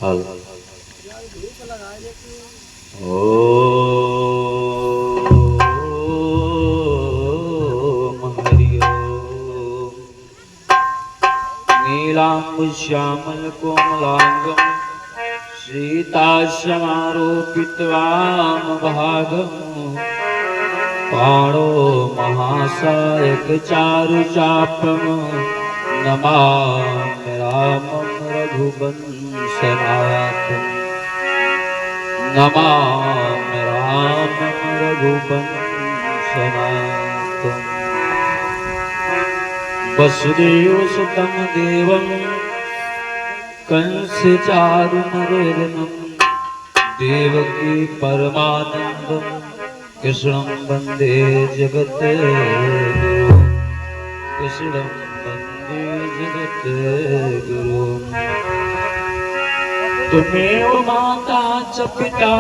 हल ओ हरि ओम। नीलांब श्यामल कोमलांगम सीताश्यमारोपितवाम भागम पाणो महासायक चारु चापम नमामि रामं रघुवंशनाथं नमामि रामं रघुवंशनाथं। वसुदेवसुतं देवं कंसचारुमर्दनं देवकी परमानन्दं कृष्णं वन्दे जगद्गुरुं कृष्णं वन्दे जगद्गुरुं। तुमेव माता च पिता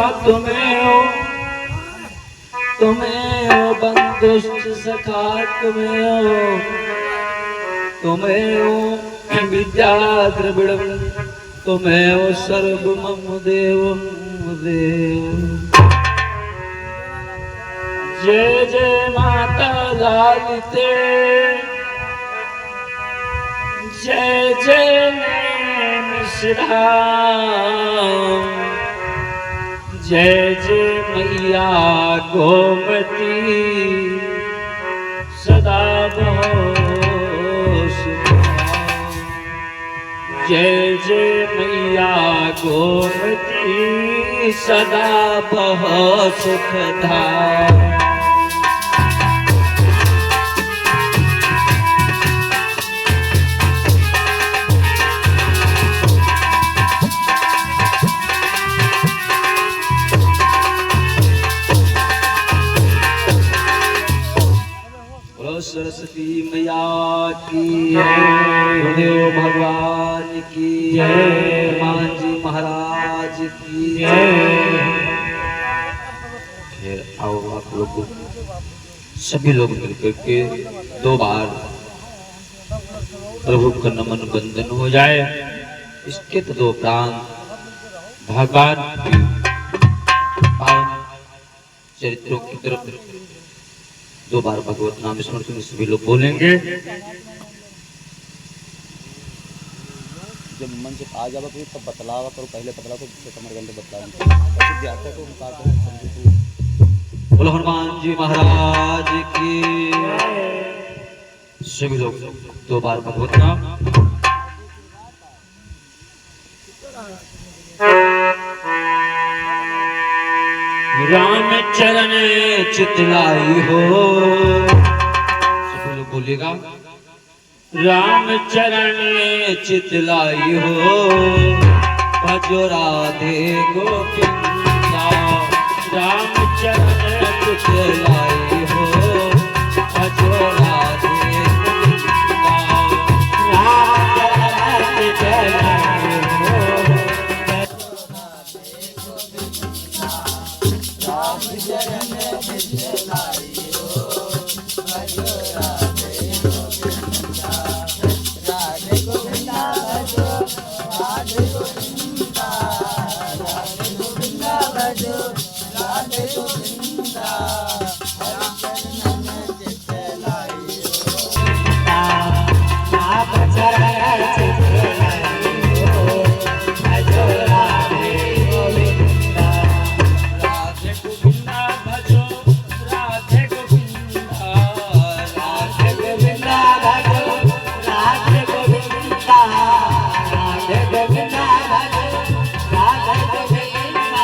तुमेव बन्धुश्च सखा तुमेव विद्या द्रविणं तुमेव सर्वमम देवं देव। जय जय माता लालिते जय जय नैमिषधाम जय जय मैया गोमती सदा जय जय मैया गोमती सदा बहो सुखधाम। सरस्वती मैया की गुरुदेव भगवान की हनुमान जी महाराज की। फिर आओ आप लोग सभी लोग मिलकर के 2 बार प्रभु का नमन बंदन हो जाए। इसके तो 2 प्राण भगवान की पावन चरित्रों की तरफ 2 बार भगवत नाम स्मरण सभी लोग बोलेंगे। जब मन से आ जावा तो तब बतलावा करो, पहले बतलाओ तो कमर गंदे बतलाओ जाते तो हम बोलो हनुमान जी महाराज की। सभी लोग 2 बार भगवत नाम। राम चरण चितलाई हो, सब लोग बोलिएगा। राम चरण चितलाई हो, भजो राधे गोविंदा। राम चरण चितलाई हो, भजो राधे गोविंदा। राम चरण चितलाई हो, राम चरण चितलाई हो, भजो राधे गोविंदा। राधे गोविंदा भजो, राधे गोविंदा, राधे गोविंदा भजो, राधे गोविंदा। राम चरण चितलाई हो, राम चरण चितलाई हो, भजो राधे गोविंदा। राधे गोविंदा भजो, राधे गोविंदा, राधे गोविंदा भजो, राधे गोविंदा, राधे गोविंदा भजो, राधे गोविंदा।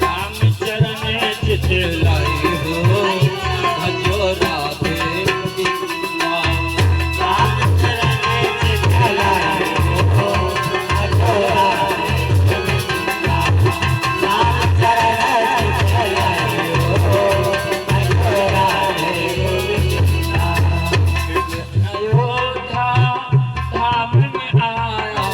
राम चरण चितलाई हो, भजो राधे गोविंदा। राम चरण चितलाई हो, भजो राधे गोविंदा। राम चरण चितलाई हो, भजो राधे गोविंदा। अयोध्या धाम में आया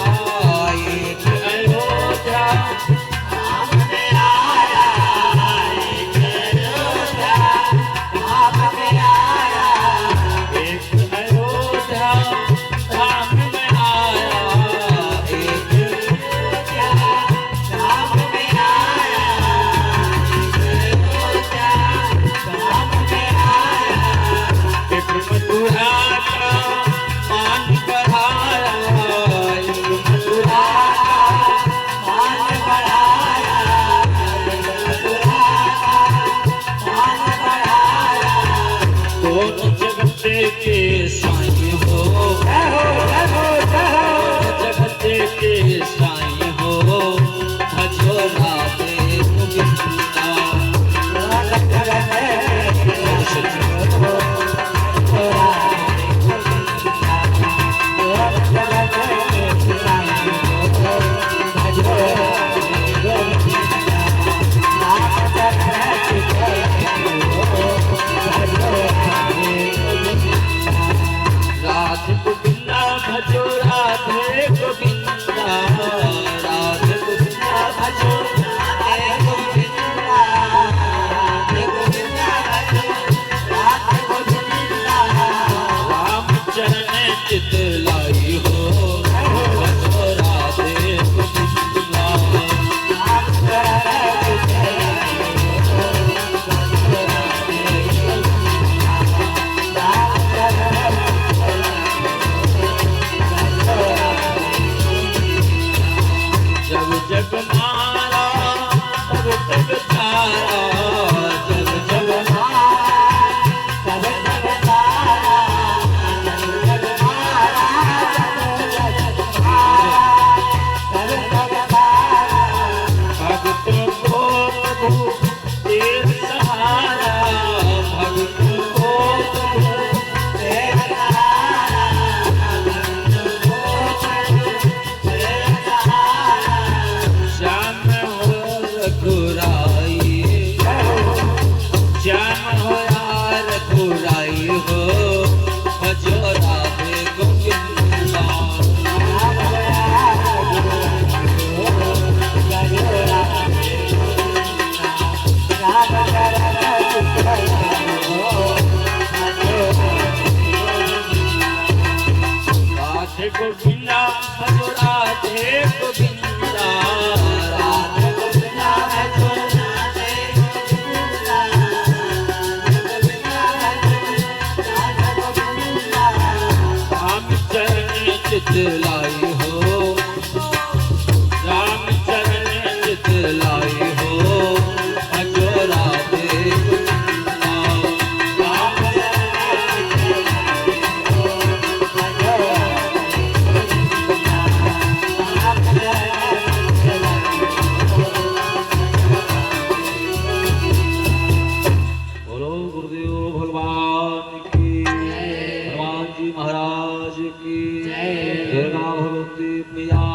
मैया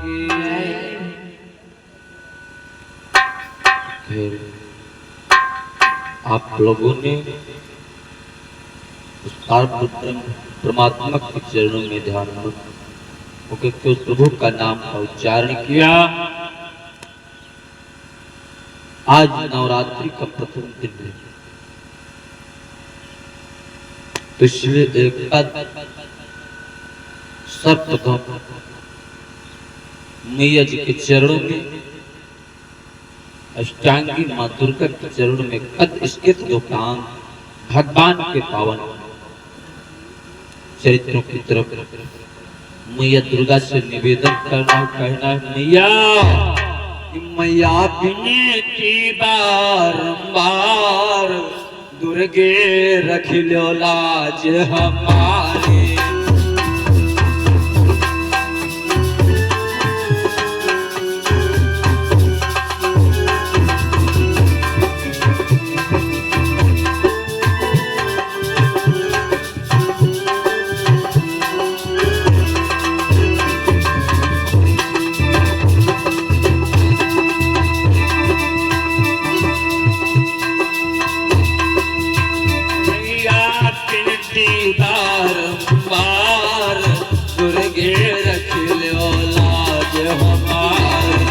की। फिर आप लोगों ने उस परमात्मा के चरणों में ध्यान होकर के उस प्रभु का नाम का उच्चारण किया। आज नवरात्रि का प्रथम दिन है, तो इसलिए एक सर्वप्रथम मैया जी के चरणों में, अष्टांगी मां दुर्गा के चरणों में कद इसके दो प्राण भगवान के पावन चरित्रों की तरफ मैया दुर्गा से निवेदन करना, कहना मैया, मैया विनती बारंबार दुर्गे रख लो लाज हमारी। बारंबार दुर्गे रख लो लाज हमारी।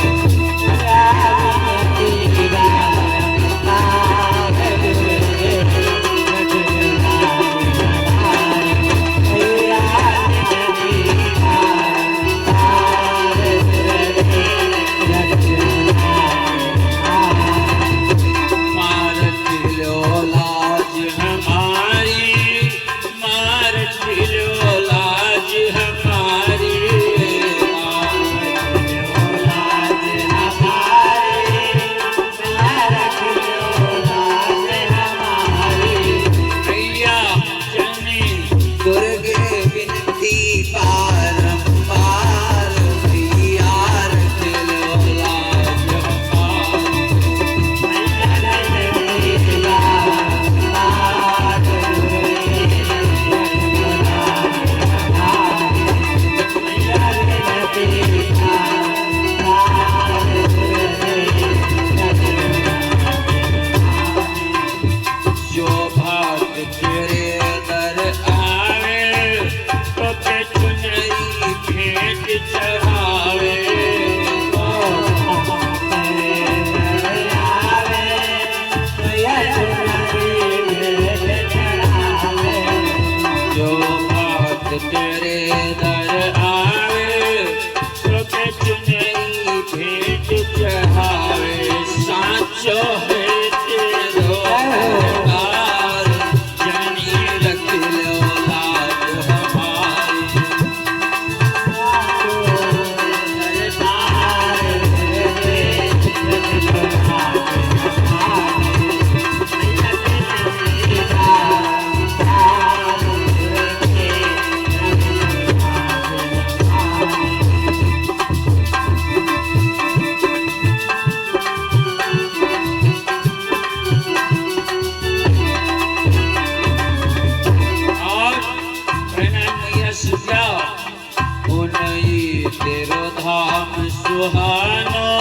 सुहानो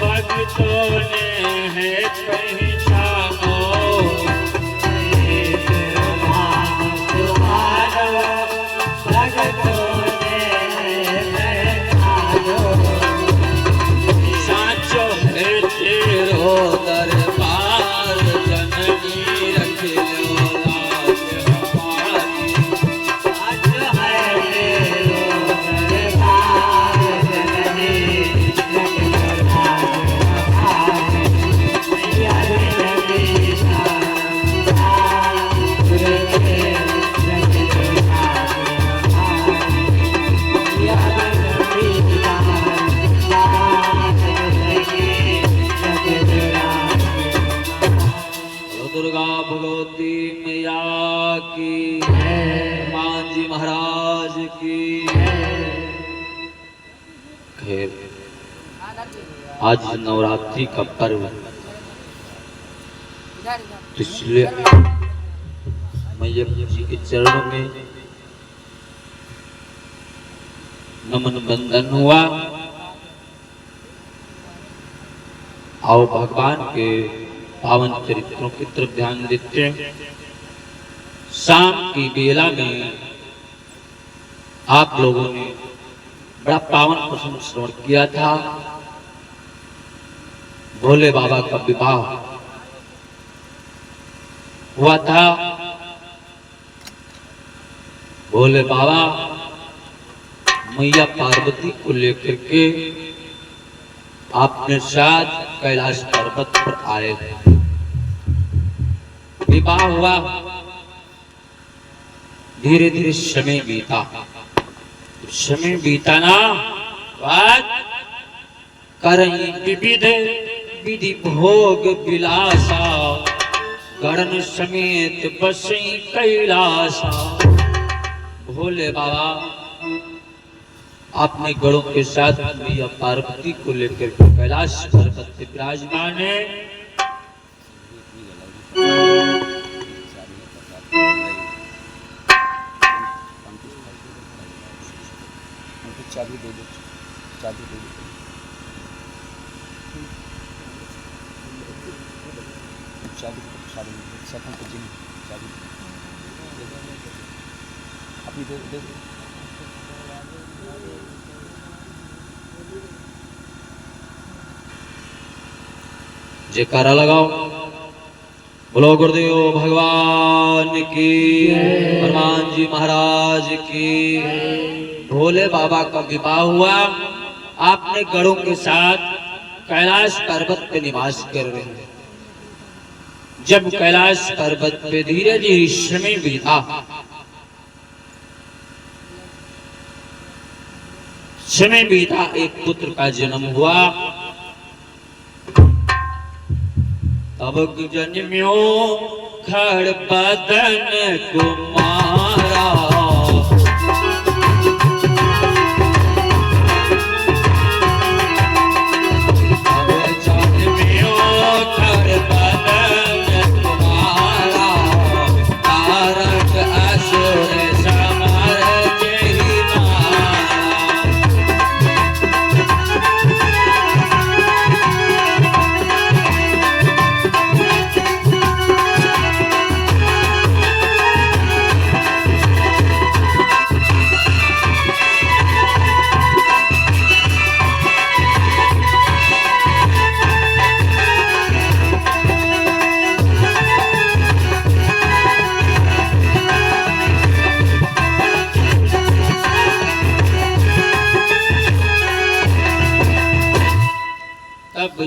भक्तों ने है पहचानो। साचो है तेरो दरबार जननी रख लो लाज हमारी। साचो है तेरो दरबार जननी रख लो लाज हमारी। मैया रखी दुर्गा भगवती मैया की, हनुमान जी महाराज की। खैर आज नवरात्रि का पर्व, तो इसलिए मैया जी के चरणों में नमन बंदन हुआ। आओ भगवान के पावन चरित्रों की तरफ ध्यान देते हैं। शाम की बेला में आप लोगों ने बड़ा पावन प्रसंग श्रवण किया था। भोले बाबा का विवाह हुआ था। भोले बाबा मैया पार्वती को लेकर के अपने साथ कैलाश पर्वत पर आए थे। विवाह हुआ, धीरे धीरे समय बीता। समय बीता ना, करई विविध विधि भोग विलासा, गणन समेत बसई कैलासा। भोले बाबा अपने गणों के साथ मैया पार्वती को लेकर कैलाश पर्वत पे विराजमान है। चाबी दे दो, चाबी दे दो। चाबी सेकंड को जिन चाबी अपनी दे दे। जयकारा लगाओ, बोलो गुरुदेव भगवान की, हनुमान जी महाराज की। भोले बाबा का विवाह हुआ, आपने गणों के साथ कैलाश पर्वत पे निवास कर रहे हैं। जब कैलाश पर्वत पे धीरे धीरे समय बीता, समय बीता, एक पुत्र का जन्म हुआ। तब जन्म्यो खड़ बदन कुमारा,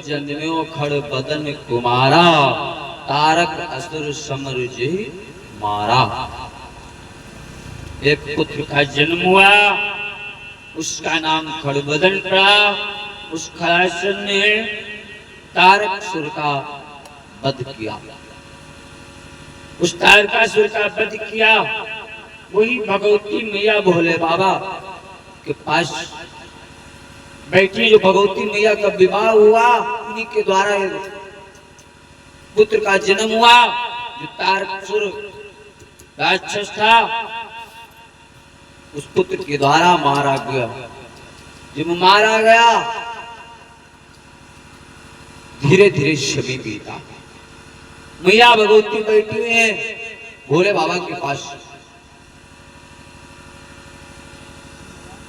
जन्म्यो खड़ बदन कुमारा, तारक असुर समर जी मारा। एक पुत्र का जन्म हुआ, उसका नाम खड़बदन पड़ा। उस खड़ासुर ने तारकासुर का वध किया। उस तारकासुर का वध किया, वही भगवती मैया भोले बाबा के पास बैठी। जो भगवती मैया का विवाह हुआ, उन्हीं के द्वारा पुत्र का जन्म हुआ। जो तारकासुर राक्षस था, उस पुत्र के द्वारा मारा गया। जब मारा गया, धीरे धीरे समय बीता। मैया भगवती बैठी हुई है भोले बाबा के पास।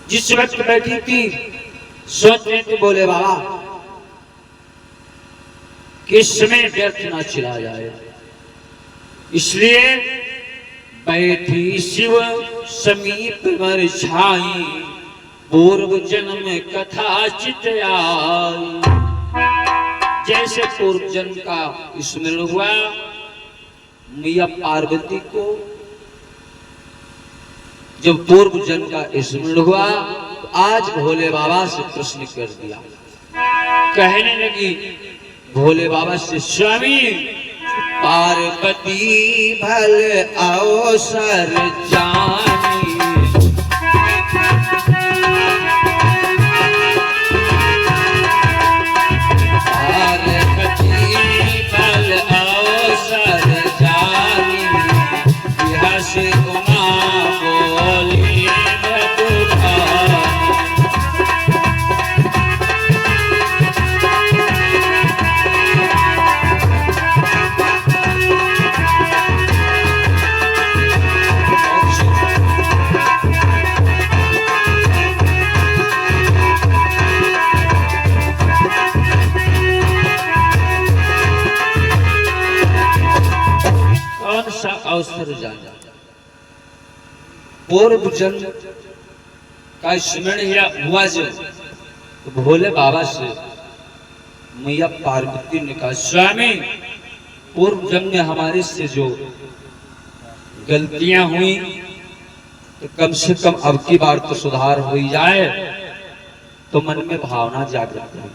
जिस वक्त बैठी थी, सोच रहे थे बोले बाबा किस समय व्यर्थ ना चला जाए, इसलिए बैठी शिव समीप मर छाई, पूर्व जन्म कथा चित आई। जैसे पूर्व जन्म का स्मरण हुआ, मैया पार्वती को जब पूर्व जन्म का स्मरण हुआ, तो आज भोले बाबा से प्रश्न कर दिया। कहने लगी भोले बाबा से, स्वामी पार्वती भल अवसर जानी, पार्वती भल अवसर जानी, यह से उमा बोली भगवान। अवसर जाना, पूर्व जन्म का स्मरण हुआ जो तो भोले बाबा से मैया पार्वती ने कहा, स्वामी पूर्व जन्म में हमारे से जो गलतियां हुई तो कम से कम अब की बार तो सुधार हो ही जाए, तो मन में भावना जागृत हुई।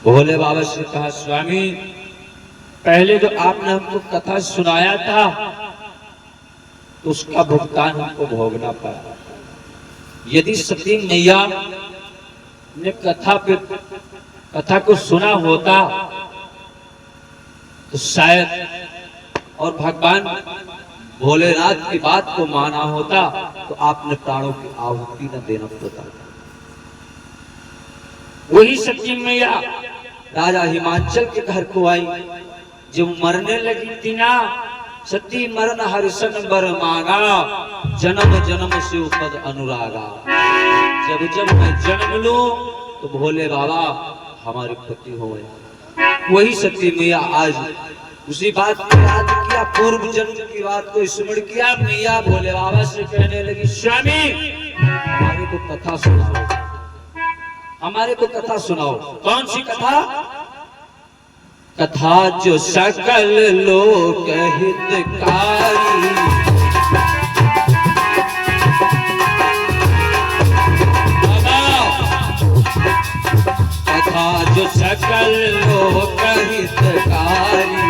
भोले बाबा से कहा, स्वामी पहले जो आपने हमको कथा सुनाया था तो उसका भुगतान हमको भोगना पड़ा। यदि सती मैया ने कथा को सुना होता तो शायद और भगवान भोलेनाथ की बात को माना होता तो आपने प्राणों की आहुति न देना पड़ता। वही सती मैया राजा हिमाचल के घर को आई, जब मरने लगी थी ना, सती मरण हरिशन बर मांगा, जन्म जन्म से उपद अनुरागा। जब जब मैं जन्म लूं तो भोले बाबा हमारे पति हो गए। वही सती मैया आज उसी बात को याद किया, पूर्व जन्म की बात को स्मरण किया। मैया भोले बाबा से कहने लगी, स्वामी हमारे को कथा सुनाओ, हमारे को कथा सुनाओ। कौन सी कथा? कथा जो सकल लोक हितकारी, कथा जो सकल लोक हितकारी,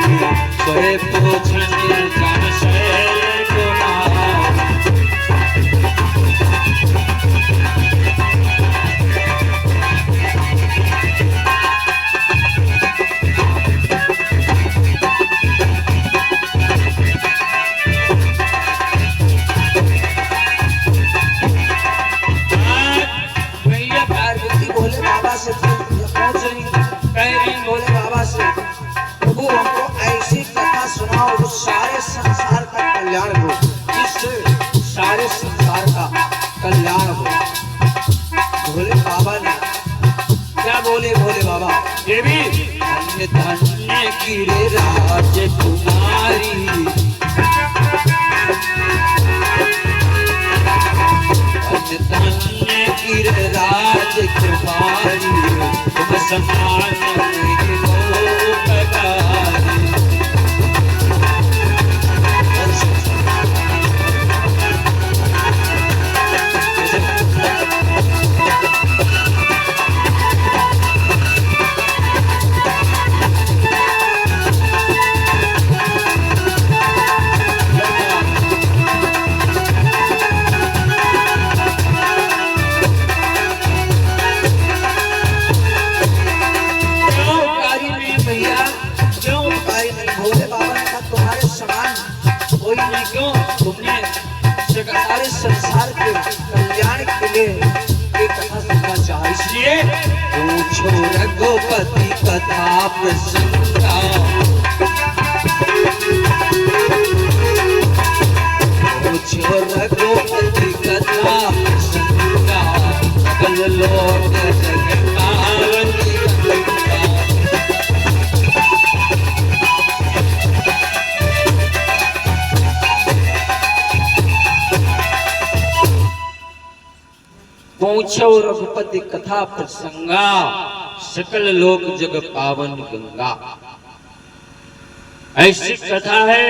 सोए पूछन जन शैल कुमार। भोले बाबा से, प्रभु हमको ऐसी कथा सुनाओ जो सारे संसार का कल्याण हो, जिससे सारे संसार का कल्याण हो। भोले बाबा ने क्या बोले? भोले बाबा, देवी धन्य धन्य की रे राजकुमारी, धन्य धन्य की रे राजकुमारी, तुम समान सारे संसार के कल्याण के लिए एक कथा सुनना चाहे, इसलिए पूछो रघुपति कथा प्रसंगा, पूछो रघुपति कथा प्रसंगा, सकल लोक जगतावनी पूछो रघुपति कथा प्रसंगा, सकल लोक जग पावन गंगा। ऐसी कथा है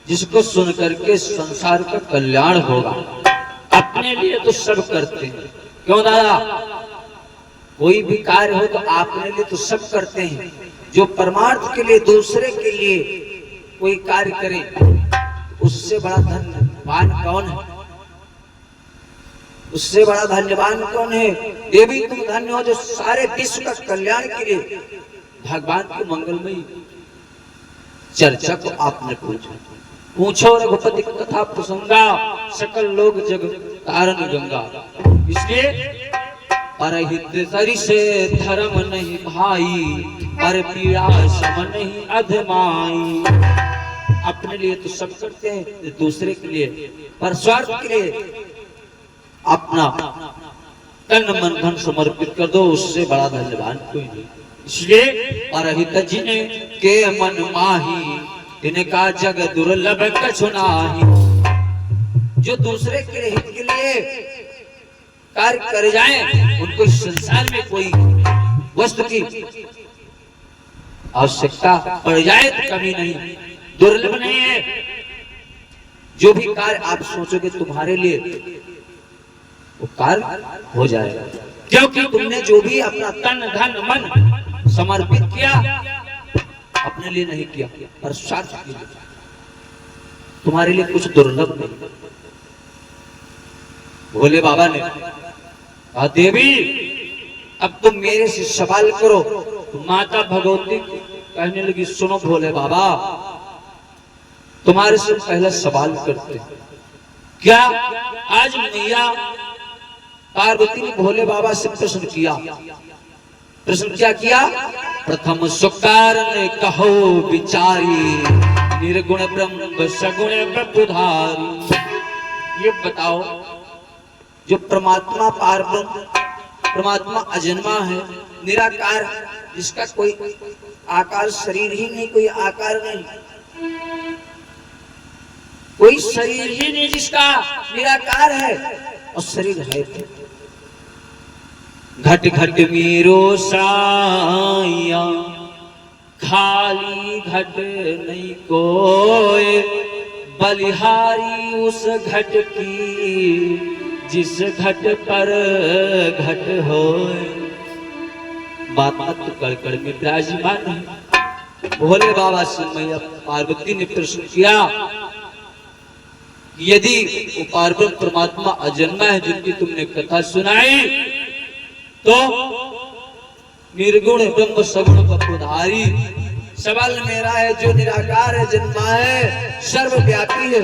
जिसको सुनकर के संसार का कल्याण होगा। अपने लिए तो सब करते हैं, क्यों दादा? कोई भी कार्य हो तो अपने लिए तो सब करते हैं। जो परमार्थ के लिए दूसरे के लिए कोई कार्य करे, उससे बड़ा धन्यवान कौन है? उससे बड़ा धन्यवान कौन है? देवी तुम धन्य हो जो सारे विश्व का कल्याण के लिए भगवान की मंगलमयी चर्चा को आपने पूछा। पूछो रघुपति कथा प्रसंगा, सकल लोग जग तारण गंगा। इसलिए परहित सरि से धर्म नहीं भाई, पर पीड़ा सम नहीं अधमाई। अपने लिए तो सब करते हैं, दूसरे के लिए पर स्वार्थ के लिए अपना तन मन धन समर्पित कर दो, उससे बड़ा धन्यवान कोई नहीं। इसलिए परहित जिने के मन माही, इन्हें कहा जग दुर्लभ कछु नाही, जो दूसरे के हित के लिए कार्य कर जाए उनको इस संसार में कोई वस्तु की आवश्यकता पड़ जाए तो कभी नहीं, दुर्लभ नहीं है। जो भी कार्य आप सोचोगे तुम्हारे लिए वो कार्य हो जाएगा, क्योंकि तुमने जो भी अपना तन धन मन समर्पित किया अपने लिए नहीं किया पर स्वार्थ के लिए, तुम्हारे लिए कुछ दुर्लभ नहीं। भोले बाबा ने कहा देवी अब तुम मेरे से सवाल करो। तो माता भगवती कहने लगी सुनो भोले बाबा, तुम्हारे से पहला सवाल करते हैं। क्या आज मैया पार्वती ने भोले बाबा से प्रश्न किया? प्रश्न क्या किया? प्रथम सुकार ने कहो विचारी, निर्गुण ब्रह्म सगुण प्रभुधारी। ये बताओ जो परमात्मा पारब्रह्म, परमात्मा अजन्मा है, निराकार, जिसका कोई आकार शरीर ही नहीं, कोई आकार नहीं, कोई शरीर ही नहीं, जिसका निराकार है और शरीर है। घट घट मेरो साया, खाली घट नहीं कोई, बलिहारी उस घट की जिस घट पर घट होए। बात तो कड़ में विराजमान है। भोले बाबा से मैया पार्वती ने प्रश्न किया, यदि वो पार्वती परमात्मा अजन्मा है जिनकी तुमने कथा सुनाई, तो निर्गुण ब्रह्म सगुण प्रभुधारी, सवाल मेरा है जो निराकार है, जन्मा है, सर्वव्यापी है,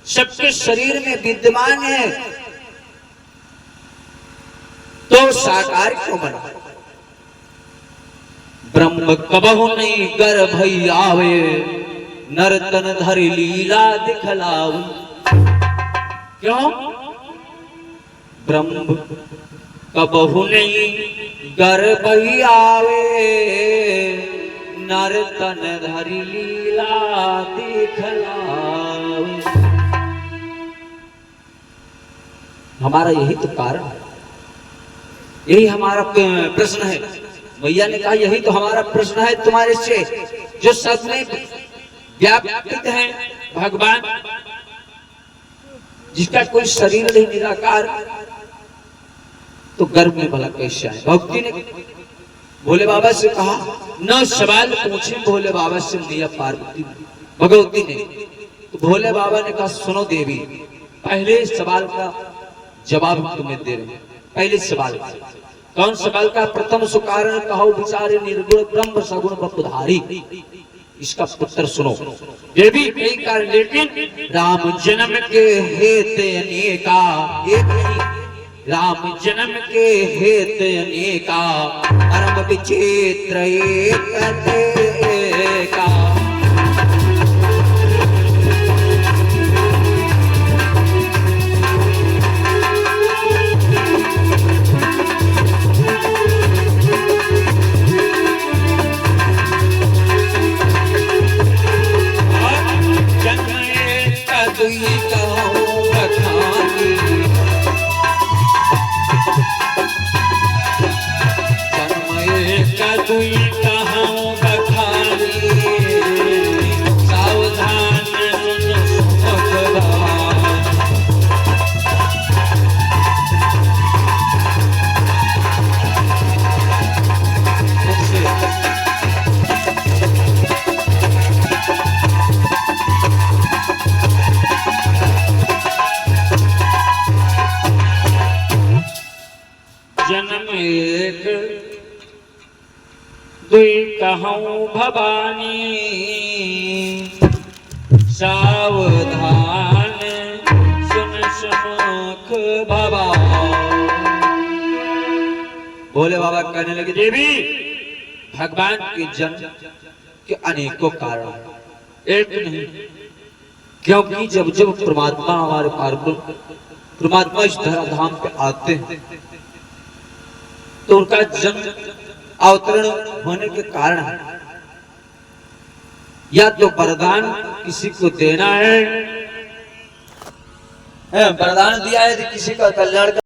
सबके शरीर में विद्यमान है, तो साकार क्यों बना? ब्रह्म कबहु नहीं गर्भ आवे, नर्तन धरि लीला दिखलाऊ। क्यों? ब्रह्म कबहु नहीं गर्भ आवे, नर्तन धरि लीला दिखलाऊ। हमारा यही तो कारण है, यही हमारा प्रश्न है। मैया ने कहा यही तो हमारा प्रश्न है तुम्हारे से, जो सब में व्यापित है भगवान, जिसका कोई शरीर नहीं, निराकार, तो गर्भ में भला कैसे आए? भक्ति ने भोले बाबा से कहा, न सवाल पूछे भोले बाबा से मैया पार्वती भगवती ने। तो भोले बाबा ने कहा सुनो देवी, पहले सवाल का जवाब तुम्हें दे रहे हैं। पहले सवाल कौन सवाल का? प्रथम सुकारण कहो विचारे, निर्गुण ब्रह्म सगुण प्रभुधारी। इसका उत्तर सुनो देवी। कई कारण, लेकिन राम जन्म के हेत अनेका, एक नहीं, राम जन्म के हेत अनेका, परम विचित्र एक का। जन्म एक दुई कहूँ भवानी, सावधान सुन सुमुख भवानी। भोले बाबा कहने लगे देवी, भगवान के जन्म के अनेकों कारण, एक नहीं, क्योंकि जब जब परमात्मा हमारे परमात्मा इस धराधाम पे आते हैं तो उनका जन्म अवतरण होने के कारण है। या तो वरदान किसी को देना है, वरदान दिया है कि किसी का कल्याण